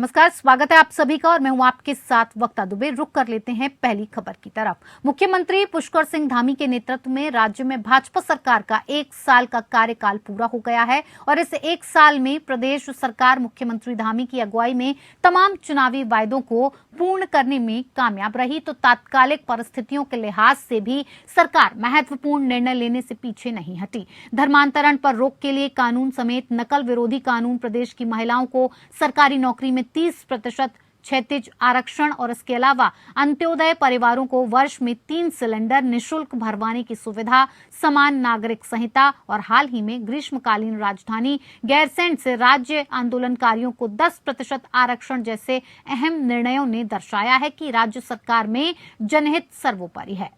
नमस्कार, स्वागत है आप सभी का और मैं हूं आपके साथ वक्ता दुबे। रुक कर लेते हैं पहली खबर की तरफ। मुख्यमंत्री पुष्कर सिंह धामी के नेतृत्व में राज्य में भाजपा सरकार का 1 साल का कार्यकाल पूरा हो गया है और इस 1 साल में प्रदेश सरकार मुख्यमंत्री धामी की अगुवाई में तमाम चुनावी वायदों को पूर्ण करने में कामयाब रही, तो तात्कालिक परिस्थितियों के लिहाज से भी सरकार महत्वपूर्ण निर्णय लेने से पीछे नहीं हटी। धर्मांतरण पर रोक के लिए कानून समेत नकल विरोधी कानून, प्रदेश की महिलाओं को सरकारी नौकरी में 30% क्षैतिज आरक्षण और इसके अलावा अंत्योदय परिवारों को वर्ष में 3 सिलेंडर निःशुल्क भरवाने की सुविधा, समान नागरिक संहिता और हाल ही में ग्रीष्मकालीन राजधानी गैरसैंण से राज्य आंदोलनकारियों को 10% आरक्षण जैसे अहम निर्णयों ने दर्शाया है कि राज्य सरकार में जनहित सर्वोपरि है।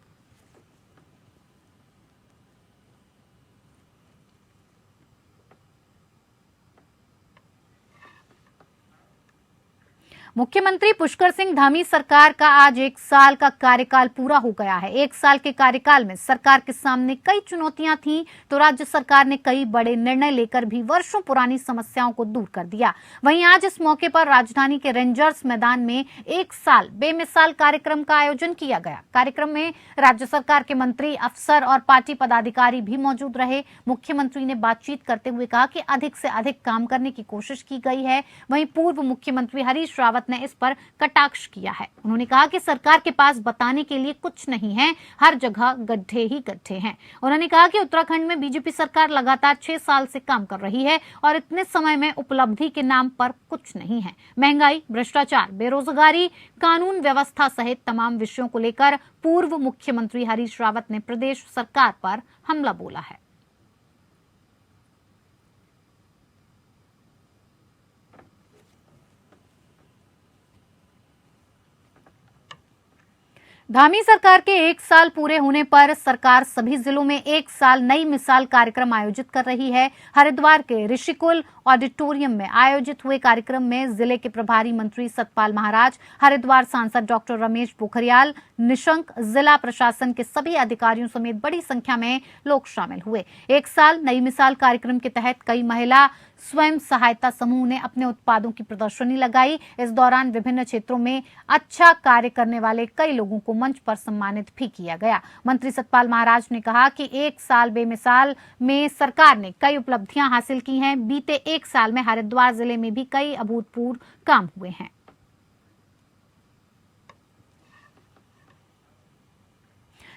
मुख्यमंत्री पुष्कर सिंह धामी सरकार का आज 1 साल का कार्यकाल पूरा हो गया है। 1 साल के कार्यकाल में सरकार के सामने कई चुनौतियां थीं, तो राज्य सरकार ने कई बड़े निर्णय लेकर भी वर्षों पुरानी समस्याओं को दूर कर दिया। वहीं आज इस मौके पर राजधानी के रेंजर्स मैदान में 1 साल बेमिसाल कार्यक्रम का आयोजन किया गया। कार्यक्रम में राज्य सरकार के मंत्री, अफसर और पार्टी पदाधिकारी भी मौजूद रहे। मुख्यमंत्री ने बातचीत करते हुए कहा कि अधिक से अधिक काम करने की कोशिश की गई है। वहीं पूर्व मुख्यमंत्री हरीश रावत ने इस पर कटाक्ष किया है। उन्होंने कहा कि सरकार के पास बताने के लिए कुछ नहीं है, हर जगह गड्ढे ही गड्ढे हैं। उन्होंने कहा कि उत्तराखंड में बीजेपी सरकार लगातार 6 साल से काम कर रही है और इतने समय में उपलब्धि के नाम पर कुछ नहीं है। महंगाई, भ्रष्टाचार, बेरोजगारी, कानून व्यवस्था सहित तमाम विषयों को लेकर पूर्व मुख्यमंत्री हरीश रावत ने प्रदेश सरकार पर हमला बोला है। धामी सरकार के 1 साल पूरे होने पर सरकार सभी जिलों में 1 साल नई मिसाल कार्यक्रम आयोजित कर रही है। हरिद्वार के ऋषिकुल ऑडिटोरियम में आयोजित हुए कार्यक्रम में जिले के प्रभारी मंत्री सतपाल महाराज, हरिद्वार सांसद डॉक्टर रमेश पोखरियाल निशंक, जिला प्रशासन के सभी अधिकारियों समेत बड़ी संख्या में लोग शामिल हुए। 1 साल नई मिसाल कार्यक्रम के तहत कई महिला स्वयं सहायता समूह ने अपने उत्पादों की प्रदर्शनी लगाई। इस दौरान विभिन्न क्षेत्रों में अच्छा कार्य करने वाले कई लोगों को मंच पर सम्मानित भी किया गया। मंत्री सतपाल महाराज ने कहा कि 1 साल बेमिसाल में सरकार ने कई उपलब्धियां हासिल की हैं। बीते 1 साल में हरिद्वार जिले में भी कई अभूतपूर्व काम हुए हैं।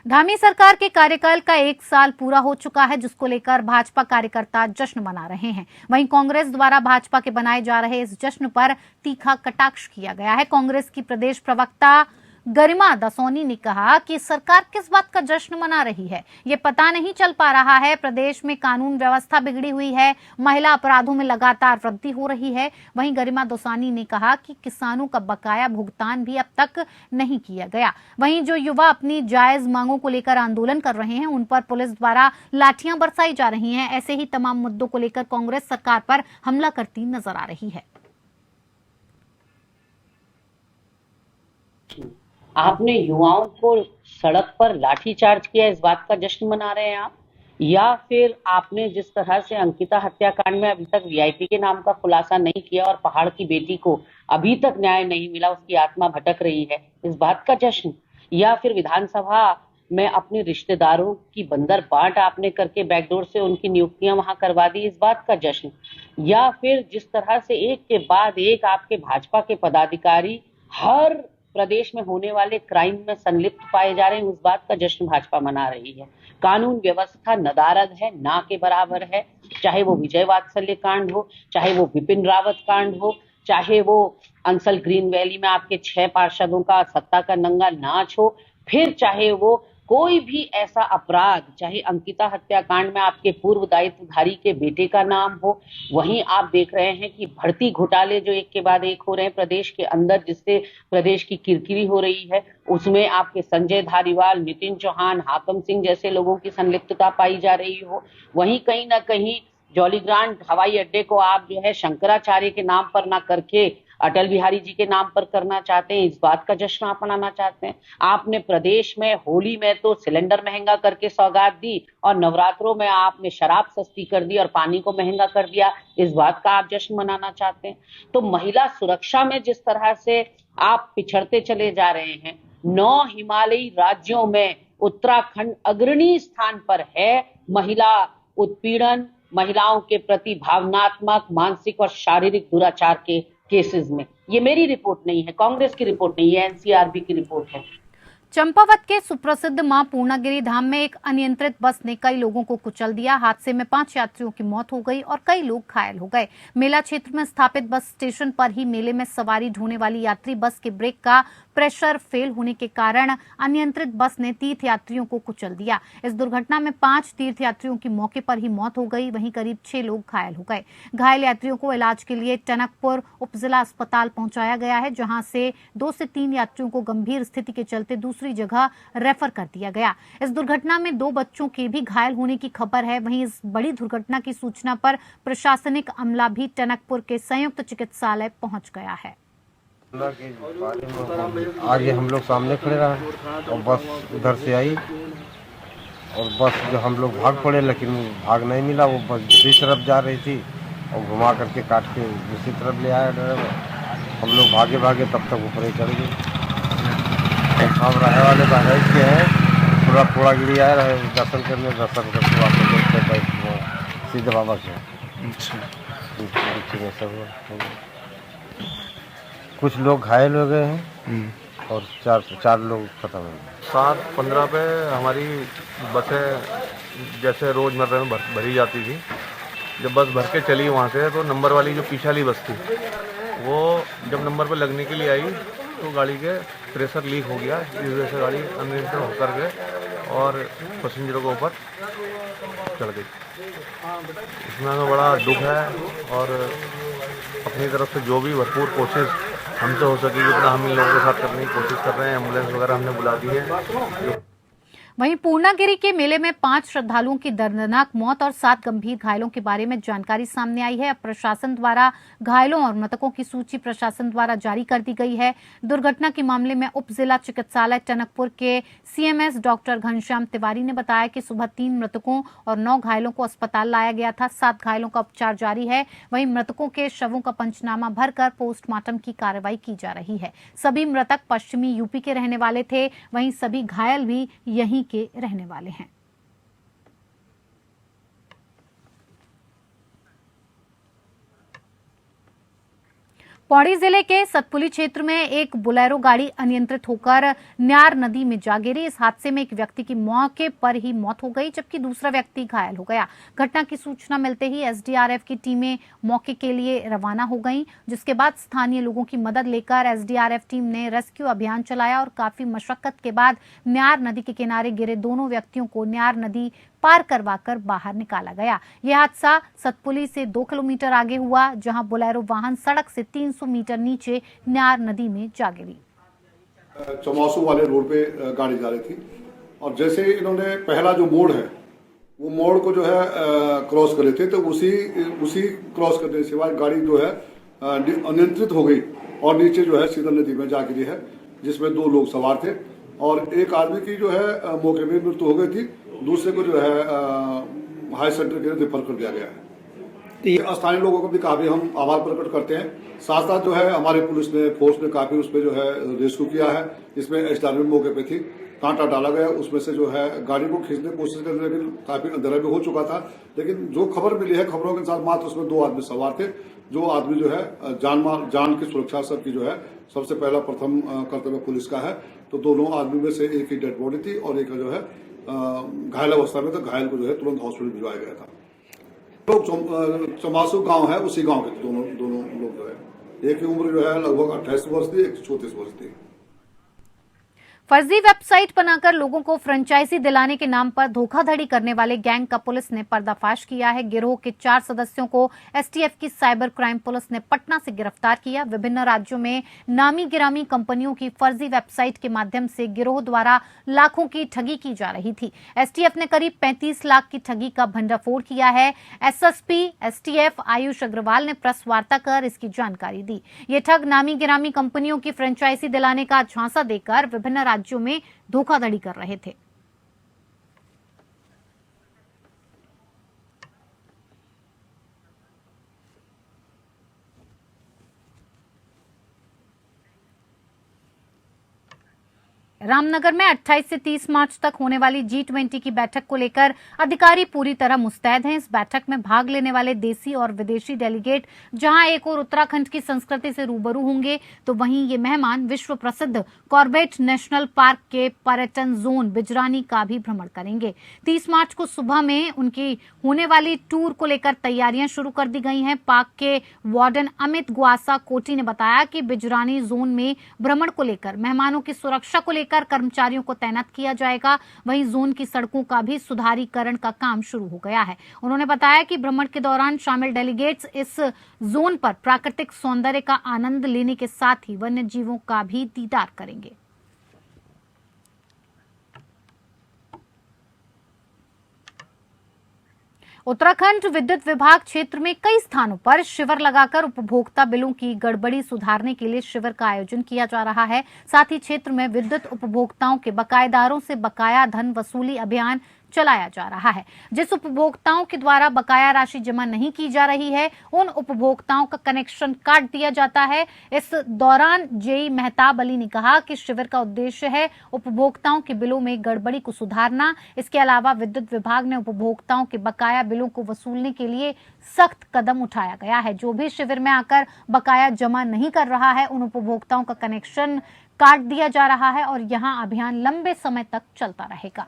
धामी सरकार के कार्यकाल का 1 साल पूरा हो चुका है, जिसको लेकर भाजपा कार्यकर्ता जश्न मना रहे हैं। वहीं कांग्रेस द्वारा भाजपा के बनाए जा रहे इस जश्न पर तीखा कटाक्ष किया गया है। कांग्रेस की प्रदेश प्रवक्ता गरिमा दसोनी ने कहा कि सरकार किस बात का जश्न मना रही है, ये पता नहीं चल पा रहा है। प्रदेश में कानून व्यवस्था बिगड़ी हुई है, महिला अपराधों में लगातार वृद्धि हो रही है। वहीं गरिमा दसोनी ने कहा कि किसानों का बकाया भुगतान भी अब तक नहीं किया गया। वहीं जो युवा अपनी जायज मांगों को लेकर आंदोलन कर रहे हैं, उन पर पुलिस द्वारा लाठियां बरसाई जा रही हैं। ऐसे ही तमाम मुद्दों को लेकर कांग्रेस सरकार पर हमला करती नजर आ रही है। आपने युवाओं को सड़क पर लाठीचार्ज किया, इस बात का जश्न मना रहे हैं आप? या फिर आपने जिस तरह से अंकिता हत्याकांड में अभी तक वीआईपी के नाम का खुलासा नहीं किया और पहाड़ की बेटी को अभी तक न्याय नहीं मिला, उसकी आत्मा भटक रही है, इस बात का जश्न? या फिर विधानसभा में अपने रिश्तेदारों की बंदर बाट आपने करके बैकडोर से उनकी नियुक्तियां वहां करवा दी, इस बात का जश्न? या फिर जिस तरह से एक के बाद एक आपके भाजपा के पदाधिकारी हर प्रदेश में होने वाले क्राइम में संलिप्त पाए जा रहे हैं, उस बात का जश्न भाजपा मना रही है? कानून व्यवस्था नदारद है, ना के बराबर है। चाहे वो विजय वात्सल्य कांड हो, चाहे वो विपिन रावत कांड हो, चाहे वो अंसल ग्रीन वैली में आपके 6 पार्षदों का सत्ता का नंगा नाच हो, फिर चाहे वो कोई भी ऐसा अपराध, चाहे अंकिता हत्याकांड में आपके पूर्व दायित्वधारी के बेटे का नाम हो। वहीं आप देख रहे हैं कि भर्ती घोटाले जो एक के बाद एक हो रहे हैं प्रदेश के अंदर, जिससे प्रदेश की किरकिरी हो रही है, उसमें आपके संजय धारीवाल, नितिन चौहान, हाकम सिंह जैसे लोगों की संलिप्तता पाई जा रही हो। वहीं कहीं ना कहीं जॉली ग्रांट हवाई अड्डे को आप जो है शंकराचार्य के नाम पर ना करके अटल बिहारी जी के नाम पर करना चाहते हैं, इस बात का जश्न आप मनाना चाहते हैं। आपने प्रदेश में होली में तो सिलेंडर महंगा करके सौगात दी और नवरात्रों में आपने शराब सस्ती कर दी और पानी को महंगा कर दिया, इस बात का आप जश्न मनाना चाहते हैं। तो महिला सुरक्षा में जिस तरह से आप पिछड़ते चले जा रहे हैं, 9 हिमालयी राज्यों में उत्तराखंड अग्रणी स्थान पर है महिला उत्पीड़न, महिलाओं के प्रति भावनात्मक, मानसिक और शारीरिक दुराचार के केसेस में। ये मेरी रिपोर्ट नहीं है, कांग्रेस की रिपोर्ट नहीं है, एनसीआरबी की रिपोर्ट है। चंपावत के सुप्रसिद्ध मां पूर्णागिरी धाम में एक अनियंत्रित बस ने कई लोगों को कुचल दिया। हादसे में 5 यात्रियों की मौत हो गई और कई लोग घायल हो गए। मेला क्षेत्र में स्थापित बस स्टेशन पर ही मेले में सवारी ढोने वाली यात्री बस के ब्रेक का प्रेशर फेल होने के कारण अनियंत्रित बस ने तीर्थ यात्रियों को कुचल दिया। इस दुर्घटना में 5 तीर्थ यात्रियों की मौके पर ही मौत हो गई, वहीं करीब 6 लोग घायल हो गए। घायल यात्रियों को इलाज के लिए टनकपुर उपजिला अस्पताल पहुंचाया गया है, जहां से 2 से 3 यात्रियों को गंभीर स्थिति के चलते दूसरी जगह रेफर कर दिया गया। इस दुर्घटना में 2 बच्चों के भी घायल होने की खबर है। वहीं इस बड़ी दुर्घटना की सूचना पर प्रशासनिक अमला भी टनकपुर के संयुक्त चिकित्सालय पहुंच गया है। आगे हम लोग सामने खड़े रहे और बस उधर से आई और बस जो हम लोग भाग पड़े, लेकिन भाग नहीं मिला। वो बस दूसरी तरफ जा रही थी और घुमा करके काट के दूसरी तरफ ले आया ड्राइवर। हम लोग भागे भागे तब तक ऊपर ही चढ़ गए। हम रहे वाले बहराइच के हैं, पूरा पूर्णागिरी आए रहे दर्शन करने, दर्शन करके वापस सीधे बाबा के। सब कुछ लोग घायल हो गए हैं और 4 लोग खत्म हो गए। 7:15 पे हमारी बसें जैसे रोजमर्रा में भरी जाती थी। जब बस भर के चली वहाँ से, तो नंबर वाली जो पीछे वाली बस थी, वो जब नंबर पे लगने के लिए आई तो गाड़ी के प्रेशर लीक हो गया, इस वजह से गाड़ी अनियंत्रित होकर के और पैसेंजरों के ऊपर चढ़ गई। इसमें हमें बड़ा दुख है और अपनी तरफ से जो भी भरपूर कोशिश हमसे हो सकेगी उतना हम इन लोगों के साथ करने की कोशिश कर रहे हैं। एम्बुलेंस वगैरह हमने बुला दी है। वहीं पूर्णागिरी के मेले में 5 श्रद्धालुओं की दर्दनाक मौत और 7 गंभीर घायलों के बारे में जानकारी सामने आई है। अब प्रशासन द्वारा घायलों और मृतकों की सूची प्रशासन द्वारा जारी कर दी गई है। दुर्घटना के मामले में उप जिला चिकित्सालय टनकपुर के सीएमएस डॉक्टर घनश्याम तिवारी ने बताया कि सुबह 3 मृतकों और 9 घायलों को अस्पताल लाया गया था। 7 घायलों का उपचार जारी है। वहीं मृतकों के शवों का पंचनामा भरकर पोस्टमार्टम की कार्रवाई की जा रही है। सभी मृतक पश्चिमी यूपी के रहने वाले थे। वहीं सभी घायल भी यहीं के रहने वाले हैं। पौड़ी जिले के सतपुली क्षेत्र में एक बोलेरो गाड़ी अनियंत्रित होकर न्यार नदी में जा गिरी। इस हादसे में एक व्यक्ति की मौके पर ही मौत हो गई, जबकि दूसरा व्यक्ति घायल हो गया। घटना की सूचना मिलते ही एसडीआरएफ की टीमें मौके के लिए रवाना हो गईं, जिसके बाद स्थानीय लोगों की मदद लेकर एसडीआरएफ टीम ने रेस्क्यू अभियान चलाया और काफी मशक्कत के बाद न्यार नदी के किनारे गिरे दोनों व्यक्तियों को न्यार नदी पार करवाकर बाहर निकाला गया। यह हादसा सतपुली से 2 किलोमीटर आगे हुआ, जहां बोलेरो वाहन सड़क से 300 मीटर नीचे न्यार नदी में जा गिरी। चमासू वाले रोड पे गाड़ी जा रही थी और जैसे इन्होंने पहला जो मोड़ है वो मोड़ को जो है क्रॉस कर रहे थे, तो उसी क्रॉस करने के बाद गाड़ी जो है अनियंत्रित हो गई और नीचे जो है सीधा नदी में जा गिरी है, जिसमें 2 लोग सवार थे और एक आदमी की जो है मौके में मृत्यु हो गई थी, दूसरे को जो है हाई सेंटर के लिए रेफर कर दिया गया है। स्थानीय लोगों को भी काफी हम आभार प्रकट करते हैं। साथ साथ जो है हमारे पुलिस ने फोर्स ने काफी उस पर जो है रेस्क्यू किया है। इसमें एसडीआरएफ मौके पे थी, कांटा डाला गया, उसमें से जो है गाड़ी को खींचने की कोशिश करने, लेकिन काफी अंधेरा भी हो चुका था। लेकिन जो खबर मिली है, खबरों के अनुसार मात्र उसमें 2 आदमी सवार थे। जो आदमी जो है जान की सुरक्षा सबकी जो है सबसे पहला प्रथम कर्तव्य पुलिस का है। तो दोनों आदमी में से एक ही डेड बॉडी थी और एक जो है घायल अवस्था में, तो घायल को जो है तुरंत हॉस्पिटल भिजवाया गया था। लोग चमासू गांव है, उसी गांव के दोनों लोग जो है, एक की उम्र जो है लगभग 28 वर्ष थी, एक 34 वर्ष थी। फर्जी वेबसाइट बनाकर लोगों को फ्रेंचाइजी दिलाने के नाम पर धोखाधड़ी करने वाले गैंग का पुलिस ने पर्दाफाश किया है। गिरोह के 4 सदस्यों को एसटीएफ की साइबर क्राइम पुलिस ने पटना से गिरफ्तार किया। विभिन्न राज्यों में नामी गिरामी कंपनियों की फर्जी वेबसाइट के माध्यम से गिरोह द्वारा लाखों की ठगी की जा रही थी। एसटीएफ ने करीब 35 लाख की ठगी का भंडाफोड़ किया है। एसएसपी एसटीएफ आयुष अग्रवाल ने प्रेस वार्ता कर इसकी जानकारी दी। ये ठग नामी गिरामी कंपनियों की फ्रेंचाइजी दिलाने का झांसा देकर विभिन्न राज्यों में धोखाधड़ी कर रहे थे। रामनगर में 28 से 30 मार्च तक होने वाली G20 की बैठक को लेकर अधिकारी पूरी तरह मुस्तैद हैं। इस बैठक में भाग लेने वाले देसी और विदेशी डेलीगेट जहां एक और उत्तराखंड की संस्कृति से रूबरू होंगे, तो वहीं ये मेहमान विश्व प्रसिद्ध कॉर्बेट नेशनल पार्क के पर्यटन जोन बिजरानी का भी भ्रमण करेंगे। 30 मार्च को सुबह में उनकी होने वाली टूर को लेकर तैयारियां शुरू कर दी गई हैं। पार्क के वार्डन अमित गुआसा कोटी ने बताया कि बिजरानी जोन में भ्रमण को लेकर मेहमानों की सुरक्षा को लेकर कर्मचारियों को तैनात किया जाएगा। वहीं जोन की सड़कों का भी सुधारीकरण का काम शुरू हो गया है। उन्होंने बताया कि भ्रमण के दौरान शामिल डेलीगेट्स इस जोन पर प्राकृतिक सौंदर्य का आनंद लेने के साथ ही वन्य जीवों का भी दीदार करेंगे। उत्तराखंड विद्युत विभाग क्षेत्र में कई स्थानों पर शिविर लगाकर उपभोक्ता बिलों की गड़बड़ी सुधारने के लिए शिविर का आयोजन किया जा रहा है। साथ ही क्षेत्र में विद्युत उपभोक्ताओं के बकायेदारों से बकाया धन वसूली अभियान चलाया जा रहा है। जिस उपभोक्ताओं के द्वारा बकाया राशि जमा नहीं की जा रही है, उन उपभोक्ताओं का कनेक्शन काट दिया जाता है। इस दौरान जेई मेहताब अली ने कहा कि शिविर का उद्देश्य है उपभोक्ताओं के बिलों में गड़बड़ी को सुधारना। इसके अलावा विद्युत विभाग ने उपभोक्ताओं के बकाया बिलों को वसूलने के लिए सख्त कदम उठाया गया है। जो भी शिविर में आकर बकाया जमा नहीं कर रहा है, उन उपभोक्ताओं का कनेक्शन काट दिया जा रहा है और यहां अभियान लंबे समय तक चलता रहेगा।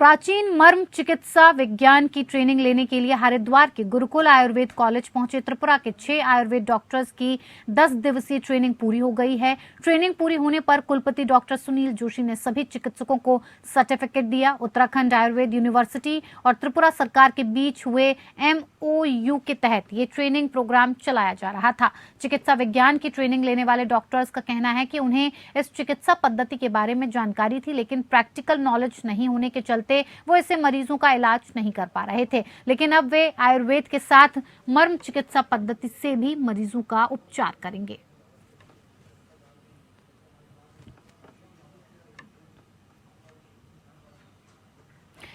प्राचीन मर्म चिकित्सा विज्ञान की ट्रेनिंग लेने के लिए हरिद्वार के गुरुकुल आयुर्वेद कॉलेज पहुंचे त्रिपुरा के 6 आयुर्वेद डॉक्टर्स की 10 दिवसीय ट्रेनिंग पूरी हो गई है। ट्रेनिंग पूरी होने पर कुलपति डॉक्टर सुनील जोशी ने सभी चिकित्सकों को सर्टिफिकेट दिया। उत्तराखंड आयुर्वेद यूनिवर्सिटी और त्रिपुरा सरकार के बीच हुए MOU के तहत ये ट्रेनिंग प्रोग्राम चलाया जा रहा था। चिकित्सा विज्ञान की ट्रेनिंग लेने वाले डॉक्टर्स का कहना है कि उन्हें इस चिकित्सा पद्धति के बारे में जानकारी थी, लेकिन प्रैक्टिकल नॉलेज नहीं होने के चलते वो इससे मरीजों का इलाज नहीं कर पा रहे थे। लेकिन अब वे आयुर्वेद के साथ मर्म चिकित्सा पद्धति से भी मरीजों का उपचार करेंगे।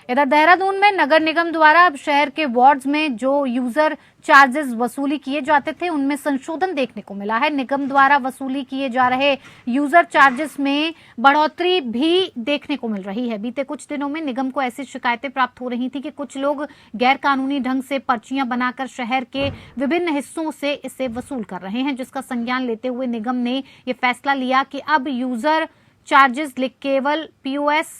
इधर देहरादून में नगर निगम द्वारा अब शहर के वार्ड्स में जो यूजर चार्जेस वसूली किए जाते थे, उनमें संशोधन देखने को मिला है। निगम द्वारा वसूली किए जा रहे यूजर चार्जेस में बढ़ोतरी भी देखने को मिल रही है। बीते कुछ दिनों में निगम को ऐसी शिकायतें प्राप्त हो रही थी कि कुछ लोग गैर कानूनी ढंग से पर्चियां बनाकर शहर के विभिन्न हिस्सों से इसे वसूल कर रहे हैं, जिसका संज्ञान लेते हुए निगम ने ये फैसला लिया कि अब यूजर चार्जेस केवल POS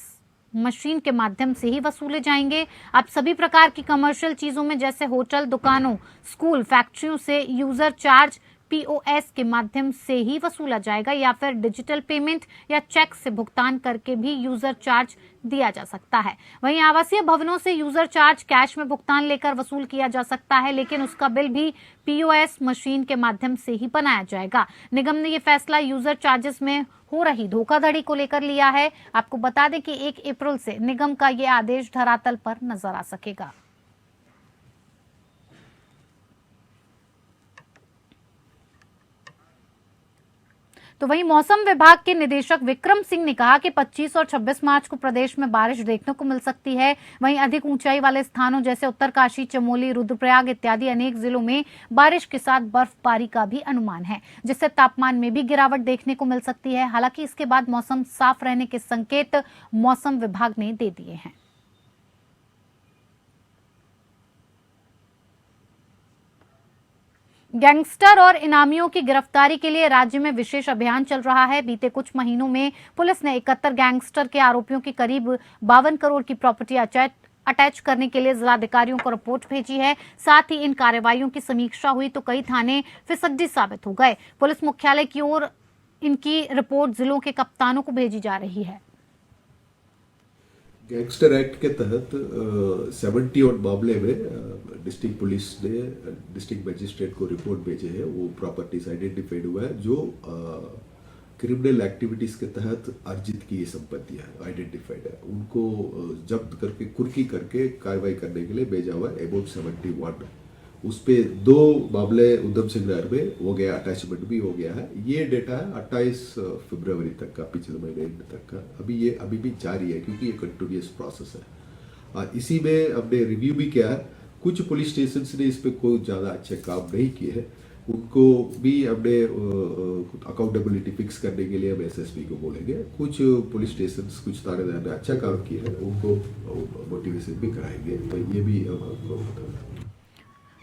मशीन के माध्यम से ही वसूले जाएंगे। अब सभी प्रकार की कमर्शियल चीजों में जैसे होटल, दुकानों, स्कूल, फैक्ट्रियों से यूजर चार्ज POS के माध्यम से ही वसूला जाएगा या फिर डिजिटल पेमेंट या चेक से भुगतान करके भी यूजर चार्ज दिया जा सकता है। वहीं आवासीय भवनों से यूजर चार्ज कैश में भुगतान लेकर वसूल किया जा सकता है, लेकिन उसका बिल भी POS मशीन के माध्यम से ही बनाया जाएगा। निगम ने यह फैसला यूजर चार्जेस में हो रही धोखाधड़ी को लेकर लिया है। आपको बता दें कि 1 अप्रैल से निगम का यह आदेश धरातल पर नजर आ सकेगा। तो वहीं मौसम विभाग के निदेशक विक्रम सिंह ने कहा कि 25 और 26 मार्च को प्रदेश में बारिश देखने को मिल सकती है। वहीं अधिक ऊंचाई वाले स्थानों जैसे उत्तरकाशी, चमोली, रुद्रप्रयाग इत्यादि अनेक जिलों में बारिश के साथ बर्फबारी का भी अनुमान है, जिससे तापमान में भी गिरावट देखने को मिल सकती है। हालांकि इसके बाद मौसम साफ रहने के संकेत मौसम विभाग ने दे दिए हैं। गैंगस्टर और इनामियों की गिरफ्तारी के लिए राज्य में विशेष अभियान चल रहा है। बीते कुछ महीनों में पुलिस ने 71 गैंगस्टर के आरोपियों की करीब 52 करोड़ की प्रॉपर्टी अटैच करने के लिए जिलाधिकारियों को रिपोर्ट भेजी है। साथ ही इन कार्रवाइयों की समीक्षा हुई तो कई थाने फिसड्डी साबित हो गए। पुलिस मुख्यालय की ओर इनकी रिपोर्ट जिलों के कप्तानों को भेजी जा रही है। गैंगस्टर एक्ट के तहत 70 और मामले में डिस्ट्रिक्ट पुलिस ने डिस्ट्रिक्ट मजिस्ट्रेट को रिपोर्ट भेजे है। वो प्रॉपर्टीज आइडेंटिफाइड हुआ है जो क्रिमिनल एक्टिविटीज के तहत अर्जित की ये संपत्तियां आइडेंटिफाइड है। उनको जब्त करके कुर्की करके कार्रवाई करने के लिए भेजा हुआ है। अबाउट 71 उस पे 2 मामले उधम सिंह नगर में हो गया, अटैचमेंट भी हो गया है। ये डेटा है 28 फरवरी तक का, पिछले महीने एंड तक का। अभी भी जारी है क्योंकि ये कंटिन्यूअस प्रोसेस है। इसी में हमने रिव्यू भी किया है। कुछ पुलिस स्टेशन ने इस पे कोई ज़्यादा अच्छे काम नहीं किए हैं, उनको भी हमने अकाउंटेबिलिटी फिक्स करने के लिए हम SSP को बोलेंगे। कुछ पुलिस स्टेशन, कुछ थानेदार ने अच्छा काम किया है, उनको मोटिवेशन भी कराएंगे। तो ये भी हम आपको बताएंगे।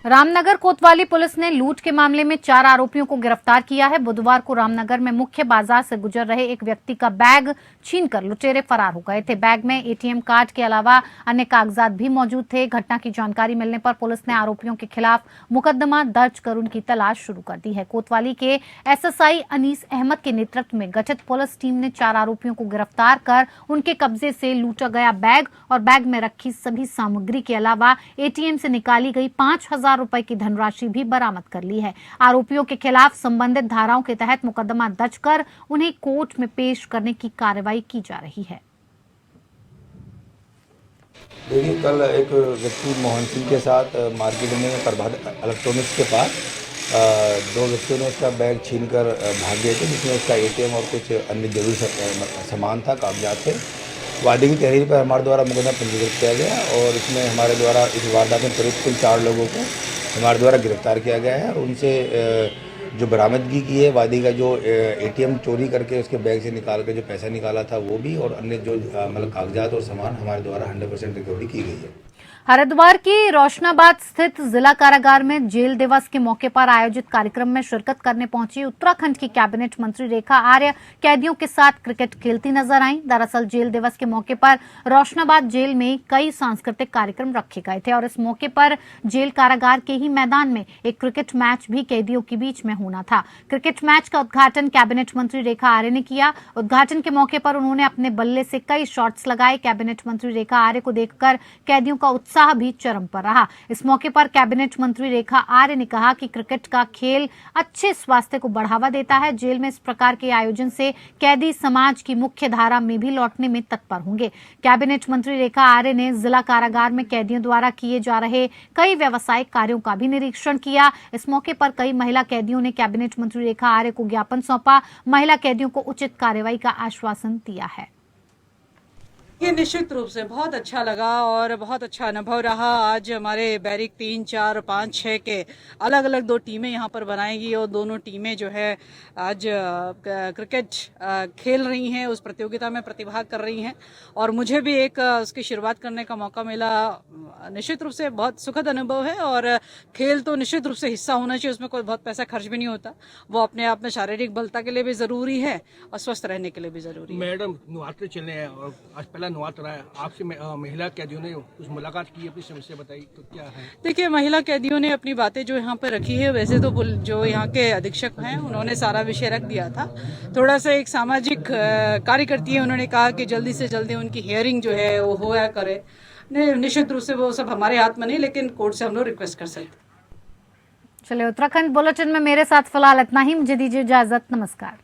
रामनगर कोतवाली पुलिस ने लूट के मामले में 4 आरोपियों को गिरफ्तार किया है। बुधवार को रामनगर में मुख्य बाजार से गुजर रहे एक व्यक्ति का बैग छीनकर लुटेरे फरार हो गए थे। बैग में ATM कार्ड के अलावा अन्य कागजात भी मौजूद थे। घटना की जानकारी मिलने पर पुलिस ने आरोपियों के खिलाफ मुकदमा दर्ज कर उनकी तलाश शुरू कर दी है। कोतवाली के SSI अनीस अहमद के नेतृत्व में गठित पुलिस टीम ने 4 आरोपियों को गिरफ्तार कर उनके कब्जे से लूटा गया बैग और बैग में रखी सभी सामग्री के अलावा ATM से निकाली गई 5,000 रुपए की धनराशि भी बरामद कर ली है। आरोपियों के खिलाफ संबंधित धाराओं के तहत मुकदमा दर्ज कर उन्हें कोर्ट में पेश करने की कार्रवाई की जा रही है। देखिए, कल एक व्यक्ति मोहन सिंह के साथ मार्केट में प्रभात इलेक्ट्रॉनिक्स के पास 2 व्यक्तियों ने उसका बैग छीनकर भाग गए थे, जिसमें उसका ATM और कुछ अन्य जरूरी सामान था, कागजात थे। वादी की तहरीर पर हमारे द्वारा मुकदमा पंजीकृत किया गया और इसमें हमारे द्वारा इस वारदात में त्वरित कुल 4 लोगों को हमारे द्वारा गिरफ्तार किया गया है और उनसे जो बरामदगी की है, वादी का जो ATM चोरी करके उसके बैग से निकाल कर जो पैसा निकाला था वो भी, और अन्य जो मतलब कागजात और सामान हमारे द्वारा 100% रिकवरी की गई है। हरिद्वार की रोशनाबाद स्थित जिला कारागार में जेल दिवस के मौके पर आयोजित कार्यक्रम में शिरकत करने पहुंची उत्तराखंड की कैबिनेट मंत्री रेखा आर्य कैदियों के साथ क्रिकेट खेलती नजर आईं। दरअसल जेल दिवस के मौके पर रोशनाबाद जेल में कई सांस्कृतिक कार्यक्रम रखे गए थे और इस मौके पर जेल कारागार के ही मैदान में एक क्रिकेट मैच भी कैदियों के बीच में होना था। क्रिकेट मैच का उद्घाटन कैबिनेट मंत्री रेखा आर्य ने किया। उद्घाटन के मौके पर उन्होंने अपने बल्ले से कई शॉट्स लगाए। कैबिनेट मंत्री रेखा आर्य को देखकर कैदियों का उत्साह भी चरम पर रहा। इस मौके पर कैबिनेट मंत्री रेखा आर्य ने कहा कि क्रिकेट का खेल अच्छे स्वास्थ्य को बढ़ावा देता है। जेल में इस प्रकार के आयोजन से कैदी समाज की मुख्य धारा में भी लौटने में तत्पर होंगे। कैबिनेट मंत्री रेखा आर्य ने जिला कारागार में कैदियों द्वारा किए जा रहे कई व्यावसायिक कार्यों का भी निरीक्षण किया। इस मौके पर कई महिला कैदियों ने कैबिनेट मंत्री रेखा आर्य को ज्ञापन सौंपा। महिला कैदियों को उचित कार्रवाई का आश्वासन दिया है। ये निश्चित रूप से बहुत अच्छा लगा और बहुत अच्छा अनुभव रहा। आज हमारे बैरिक 3, 4, 5, 6 के अलग अलग 2 टीमें यहाँ पर बनाएंगी और दोनों टीमें जो है आज क्रिकेट खेल रही हैं, उस प्रतियोगिता में प्रतिभाग कर रही हैं और मुझे भी एक उसकी शुरुआत करने का मौका मिला। निश्चित रूप से बहुत सुखद अनुभव है और खेल तो निश्चित रूप से हिस्सा होना चाहिए, उसमें कोई बहुत पैसा खर्च भी नहीं होता। वो अपने आप में शारीरिक बलता के लिए भी ज़रूरी है और स्वस्थ रहने के लिए भी ज़रूरी है। मैडम, नवरात्र चल रहे हैं और आज पहला नवरात्र है, आपसे महिला कैदियों ने कुछ मुलाकात की, अपनी समस्या बताई, तो क्या है? देखिए, महिला कैदियों ने अपनी बातें जो यहाँ पर रखी है, वैसे तो जो यहाँ के अधीक्षक हैं उन्होंने सारा विषय रख दिया था। थोड़ा सा एक सामाजिक कार्य करती है, उन्होंने कहा कि जल्दी से जल्दी उनकी हियरिंग जो है वो होया करे। निश्चित रूप से वो सब हमारे हाथ में नहीं, लेकिन कोर्ट से हम लोग रिक्वेस्ट कर सकते। चलिए, उत्तराखंड बुलेटिन में मेरे साथ फिलहाल इतना ही। मुझे दीजिए इजाजत। नमस्कार।